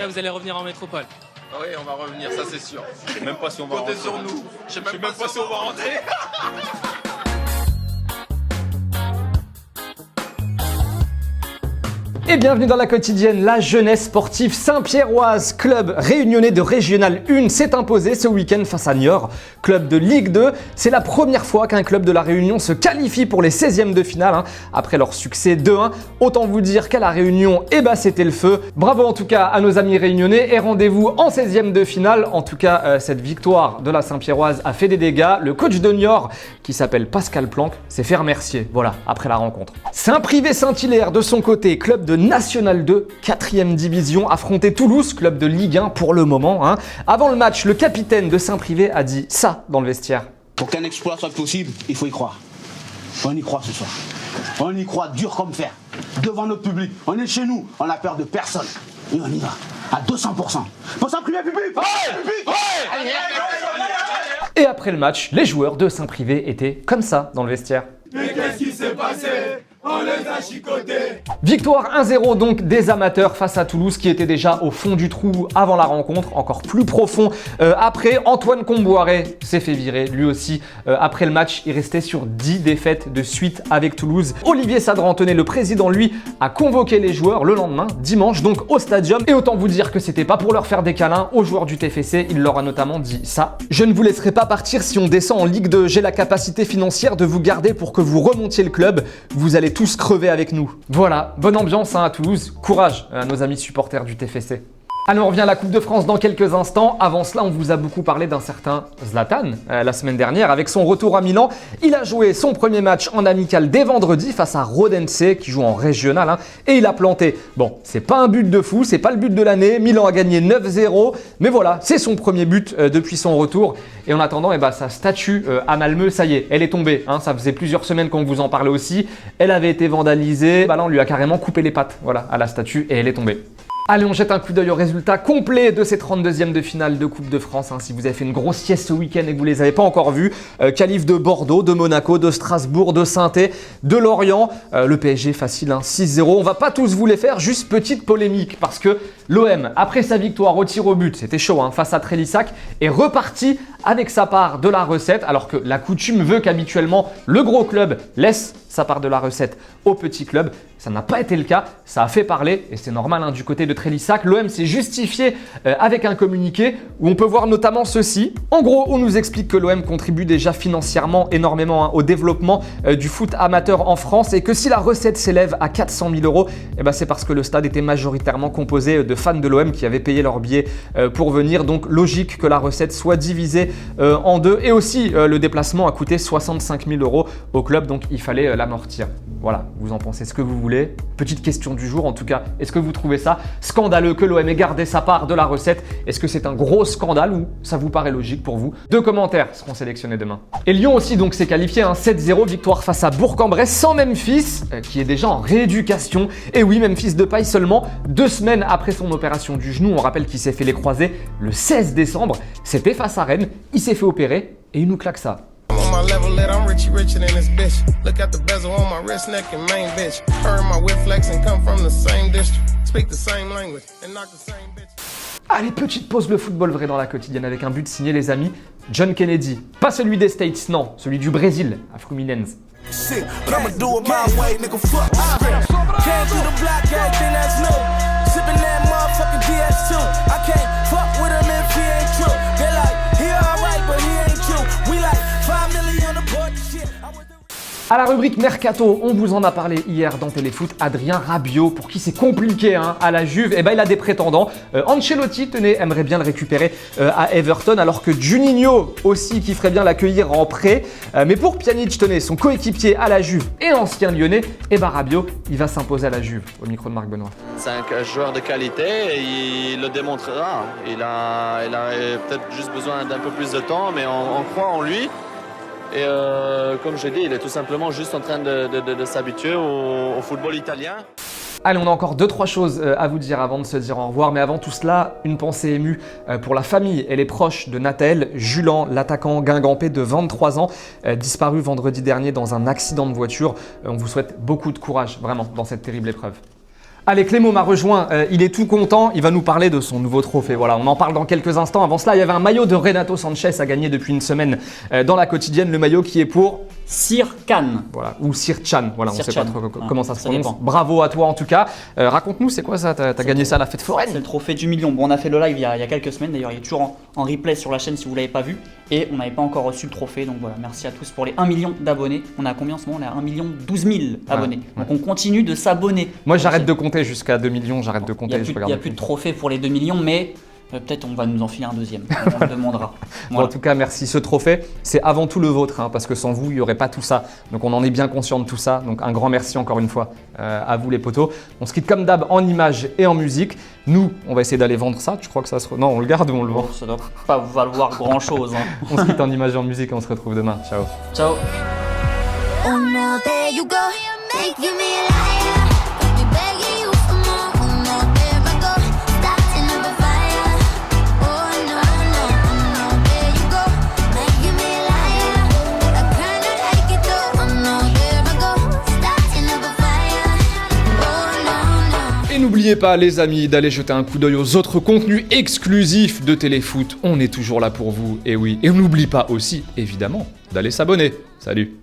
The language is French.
vous allez revenir en métropole. Oui, on va revenir, ça c'est sûr. Je sais même pas si on va rentrer. Comptez sur nous. Je sais même pas si on va rentrer. Et bienvenue dans la quotidienne, la jeunesse sportive Saint-Pierroise, club réunionnais de Régional 1 s'est imposé ce week-end face à Niort, club de Ligue 2. C'est la première fois qu'un club de la Réunion se qualifie pour les 16e de finale, après leur succès 2-1. Autant vous dire qu'à la Réunion, c'était le feu. Bravo en tout cas à nos amis réunionnais et rendez-vous en 16e de finale. En tout cas, cette victoire de la Saint-Pierroise a fait des dégâts. Le coach de Niort, qui s'appelle Pascal Planck, s'est fait remercier, voilà, après la rencontre. Saint-Privé Saint-Hilaire, de son côté, club de National 2, 4e division, affrontait Toulouse, club de Ligue 1 pour le moment. Avant le match, le capitaine de Saint-Privé a dit ça dans le vestiaire. Pour qu'un exploit soit possible, il faut y croire. On y croit ce soir. On y croit dur comme fer. Devant notre public. On est chez nous. On n'a peur de personne. Et on y va. À 200%. Pour Saint-Privé, public. Et après le match, les joueurs de Saint-Privé étaient comme ça dans le vestiaire. Mais qu'est-ce qui s'est passé? On les a chicotés. Victoire 1-0 donc des amateurs face à Toulouse qui était déjà au fond du trou avant la rencontre, encore plus profond après. Antoine Comboiré s'est fait virer lui aussi après le match. Il restait sur 10 défaites de suite avec Toulouse. Olivier Sadrantonnet, le président, lui, a convoqué les joueurs le lendemain, dimanche, donc au stadium. Et autant vous dire que c'était pas pour leur faire des câlins aux joueurs du TFC. Il leur a notamment dit ça. Je ne vous laisserai pas partir si on descend en Ligue 2. J'ai la capacité financière de vous garder pour que vous remontiez le club. Vous allez tous crever avec nous. Voilà, bonne ambiance à Toulouse. Courage à nos amis supporters du TFC. Allez, on revient à la Coupe de France dans quelques instants. Avant cela, on vous a beaucoup parlé d'un certain Zlatan la semaine dernière. Avec son retour à Milan, il a joué son premier match en amical dès vendredi face à Rodense qui joue en régional et il a planté. Bon, c'est pas un but de fou, c'est pas le but de l'année. Milan a gagné 9-0, mais voilà, c'est son premier but depuis son retour. Et en attendant, sa statue à Malmö, ça y est, elle est tombée. Ça faisait plusieurs semaines qu'on vous en parlait aussi. Elle avait été vandalisée. Là, on lui a carrément coupé les pattes, voilà, à la statue et elle est tombée. Allez, on jette un coup d'œil au résultat complet de ces 32e de finale de Coupe de France. Si vous avez fait une grosse sieste ce week-end et que vous ne les avez pas encore vus, qualif de Bordeaux, de Monaco, de Strasbourg, de Saint-Étienne, de Lorient. Le PSG facile, 6-0. On va pas tous vous les faire, juste petite polémique parce que l'OM, après sa victoire au tir au but, c'était chaud face à Trélissac, est reparti avec sa part de la recette alors que la coutume veut qu'habituellement le gros club laisse sa part de la recette au petit club. Ça n'a pas été le cas, ça a fait parler et c'est normal du côté de Trélissac. L'OM s'est justifié avec un communiqué où on peut voir notamment ceci. En gros, on nous explique que l'OM contribue déjà financièrement énormément au développement du foot amateur en France et que si la recette s'élève à 400 000 euros, c'est parce que le stade était majoritairement composé de fans de l'OM qui avaient payé leur billet pour venir. Donc logique que la recette soit divisée en deux et aussi le déplacement a coûté 65 000 euros au club, donc il fallait l'amortir. Voilà, vous en pensez ce que vous voulez. Petite question du jour en tout cas, est-ce que vous trouvez ça scandaleux que l'OM ait gardé sa part de la recette? Est-ce que c'est un gros scandale ou ça vous paraît logique pour vous? 2 commentaires seront sélectionnés demain. Et Lyon aussi donc s'est qualifié, 7-0, victoire face à Bourg-en-Bresse sans Memphis qui est déjà en rééducation. Et oui, Memphis Depay seulement 2 semaines après son opération du genou. On rappelle qu'il s'est fait les croisés le 16 décembre. C'était face à Rennes, il s'est fait opérer et il nous claque ça. My level lit, I'm richer than this bitch. Look at the bezel on my wrist, neck and main bitch. Heard my whip flex and come from the same district. Speak the same language and knock the same bitch. Allez, petite pause le football vrai dans la quotidienne avec un but signé les amis John Kennedy. Pas celui des States, non, celui du Brésil, à Fluminense. À la rubrique Mercato, on vous en a parlé hier dans Téléfoot, Adrien Rabiot, pour qui c'est compliqué à la Juve, il a des prétendants. Ancelotti, aimerait bien le récupérer à Everton, alors que Juninho aussi qui ferait bien l'accueillir en prêt. Mais pour Pjanic, son coéquipier à la Juve et ancien lyonnais, Rabiot, il va s'imposer à la Juve, au micro de Marc Benoît. C'est un joueur de qualité et il le démontrera. Il a peut-être juste besoin d'un peu plus de temps, mais on croit en lui. Et comme je dis, il est tout simplement juste en train de s'habituer au football italien. Allez, on a encore 2-3 choses à vous dire avant de se dire au revoir. Mais avant tout cela, une pensée émue pour la famille et les proches de Nathaël Julan, l'attaquant guingampais de 23 ans, disparu vendredi dernier dans un accident de voiture. On vous souhaite beaucoup de courage, vraiment, dans cette terrible épreuve. Allez, Clément m'a rejoint, il est tout content, il va nous parler de son nouveau trophée. Voilà, on en parle dans quelques instants. Avant cela, il y avait un maillot de Renato Sanchez à gagner depuis une semaine dans la quotidienne, le maillot qui est pour Sir Khan. Voilà, ou Sir Chan, voilà, Sir on ne sait Chan. pas trop Ah, comment ça se ça prononce. dépend. Bravo à toi en tout cas. Raconte-nous, c'est quoi ça? T'as gagné ça à la fête C'est foraine? le trophée du million. Bon, on a fait le live il y a quelques semaines, d'ailleurs il est toujours en replay sur la chaîne si vous ne l'avez pas vu. Et on n'avait pas encore reçu le trophée, donc voilà, merci à tous pour les 1 million d'abonnés. On a combien en ce moment? On est à 1 million 12 000 abonnés. Ouais. Donc on continue de s'abonner. Moi j'arrête de compter jusqu'à 2 millions, j'arrête de Il compter. n'y a plus de trophée pour les 2 millions, mais peut-être on va nous en filer un deuxième. On le demandera. Bon, Voilà. en tout cas, merci. Ce trophée, c'est avant tout le vôtre, hein, parce que sans vous, il n'y aurait pas tout ça. Donc on en est bien conscient de tout ça. Donc un grand merci encore une fois à vous les potos. On se quitte comme d'hab en images et en musique. Nous, on va essayer d'aller vendre ça. Tu crois que ça se... Non, on le garde ou on le vend? Ça doit pas valoir grand chose. On se quitte en images et en musique et on se retrouve demain. Ciao. Ciao. Oh no, there you go, making me a liar. Got me begging you for more. Oh no, there I go, starting up a fire. Oh no, no, oh no, there you go, making me a liar. I kinda like it though. Oh no, there I go, starting up a fire. Oh no, no. Et n'oubliez pas, les amis, d'aller jeter un coup d'œil aux autres contenus exclusifs de Téléfoot. On est toujours là pour vous, et oui. Et on n'oublie pas aussi, évidemment, d'aller s'abonner. Salut.